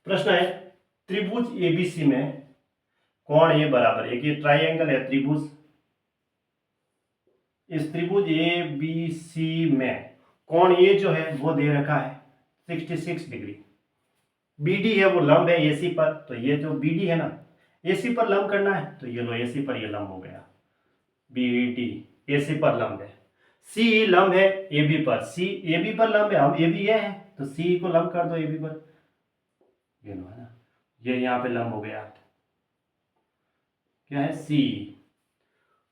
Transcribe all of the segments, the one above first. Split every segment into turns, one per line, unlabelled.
प्रश्न है त्रिभुज एबीसी में कोण ए बराबर, एक ये ट्राइंगल है त्रिभुज, इस त्रिभुज एबीसी में कोण ए जो है वो दे रखा है 66 डिग्री। बीडी है वो लंब है एसी पर, तो ये जो बीडी है ना एसी पर लंब करना है, तो ये लो एसी पर ये लंब हो गया, बीडी एसी पर लंब है। सी लंब है एबी पर, सी एबी पर लंब है, हम एबी ये है तो सी को लंब कर दो एबी पर, ये लो है ना, ये यहाँ पे लंब हो गया, क्या है सी।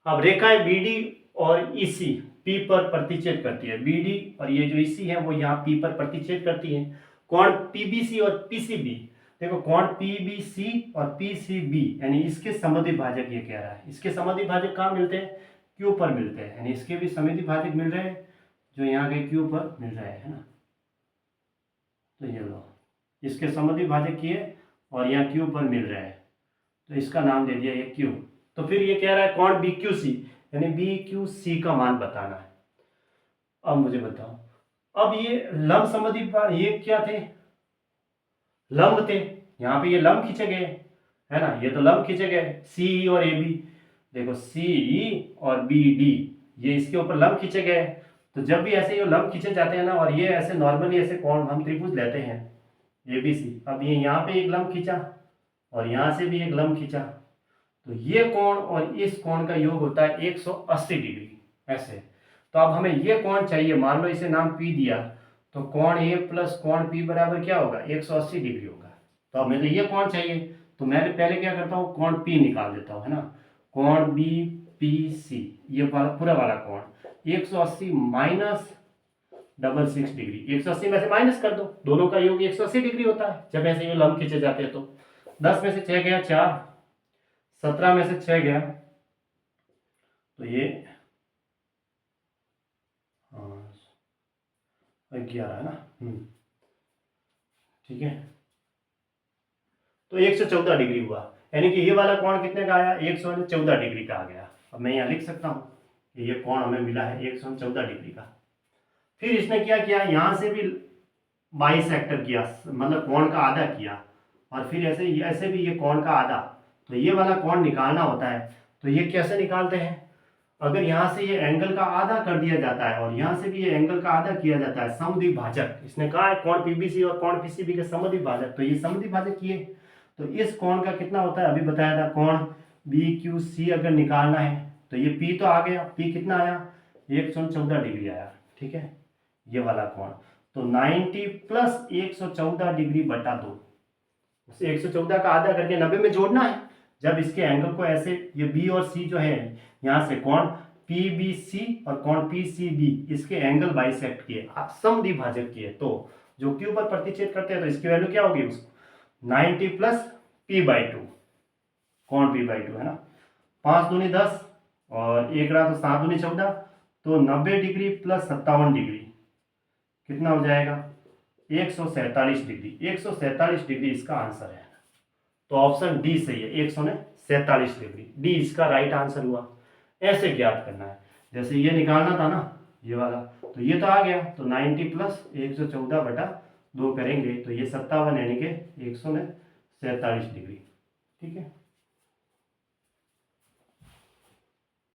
अब रेखाएं बीडी और ईसी पी पर प्रतिच्छेद करती है, बीडी और ये जो ईसी है वो यहाँ पी पर प्रतिच्छेद करती है। कोण पीबीसी और पीसीबी, देखो कोण पीबीसी और पीसीबी यानी इसके समद्वि भाजक, ये कह रहा है इसके समद्वि भाजक कहाँ मिलते हैं, क्यू पर मिलते हैं, यानी इसके भी समद्वि भाजक मिल रहे हैं जो यहाँ के क्यू पर मिल रहे हैं ना, तो ये लो इसके समद्वि भाजक किए और यहाँ क्यू पर मिल रहे हैं, तो इसका नाम दे दिया ये क्यू। तो फिर ये कह रहा है कोण बी क्यू सी, यानी बी क्यू सी का मान बताना है। अब मुझे बताओ, अब ये लंब समद्वि ये क्या थे, लंब थे, यहाँ पे ये लंब खींचे गए है ना, ये तो लंब खींचे गए सी और ए बी, देखो सी और बी डी ये इसके ऊपर लंब खींचे गए। तो जब भी ऐसे ये लंब खींचे जाते हैं ना, और ये ऐसे नॉर्मली ऐसे कोण हम त्रिभुज लेते हैं ए बी सी, अब ये यहाँ पे एक लंब खींचा और यहाँ से भी एक लंब खींचा, तो ये कोण और इस कोण का योग होता है 180 डिग्री ऐसे। तो अब हमें ये कोण चाहिए, मान लो इसे नाम P दिया, तो कोण A प्लस कोण P बराबर क्या होगा 180 डिग्री होगा। तो अब मुझे ये कोण चाहिए, तो मैं पहले क्या करता हूँ कोण P निकाल देता हूँ है ना, कोण BPC ये वाला पूरा वाला कोण 180 माइनस 66 डिग्री, 180 में से माइनस कर दो, दोनों का योग 180 डिग्री होता है जब ऐसे ये लंब खींचे जाते हैं। तो 10 में से 6 गया 4, 17 में से 6 गया तो ये 11 है ना, ठीक है। तो 114 डिग्री हुआ, यानी कि ये वाला कोण कितने का आया 114 डिग्री का आ गया। अब मैं यहाँ लिख सकता हूँ कि ये कोण हमें मिला है 114 डिग्री का। फिर इसने क्या किया, यहाँ से भी बाइसेक्टर किया, मतलब कोण का आधा किया, और फिर ऐसे भी ये कोण का आधा, तो ये वाला कोण निकालना होता है। तो ये कैसे निकालते हैं, अगर यहाँ से ये एंगल का आधा कर दिया जाता है और यहाँ से भी ये एंगल का आधा किया जाता है, समद्वि भाजक, इसने कहा है कोण पीबीसी और कोण पीसीबी के समद्वि भाजक, तो ये समद्वि भाजक किए, तो इस कोण का कितना होता है, अभी बताया था कोण बी क्यू सी अगर निकालना है तो ये पी तो आ गया, पी कितना आया 114 डिग्री आया, ठीक है ये वाला कोण। तो 90 प्लस 114 डिग्री बटा 2, उसे 114 का आधा करके 90 में जोड़ना है। जब इसके एंगल को ऐसे ये बी और सी जो है यहाँ से कोण पीबीसी और कोण पीसीबी इसके एंगल बाइसेक्ट किए, समद्वि भाजक किए, तो जो क्यू पर प्रतिच्छेद करते हैं तो इसकी वैल्यू क्या होगी उसको 90 प्लस p/2 कोण p/2 है ना, 5 दूनी 10 और 1 रहा तो 7 दूनी 14, तो 90 डिग्री प्लस 57 डिग्री कितना हो जाएगा 147 डिग्री, 147 डिग्री इसका आंसर है। तो ऑप्शन डी सही है, 147 डिग्री, डी इसका राइट आंसर हुआ। ऐसे ज्ञात करना है, जैसे ये निकालना था ना ये वाला, तो ये तो आ गया, तो 90 प्लस 114 बटा 2 करेंगे तो ये 57 यानी कि 147 डिग्री, ठीक है।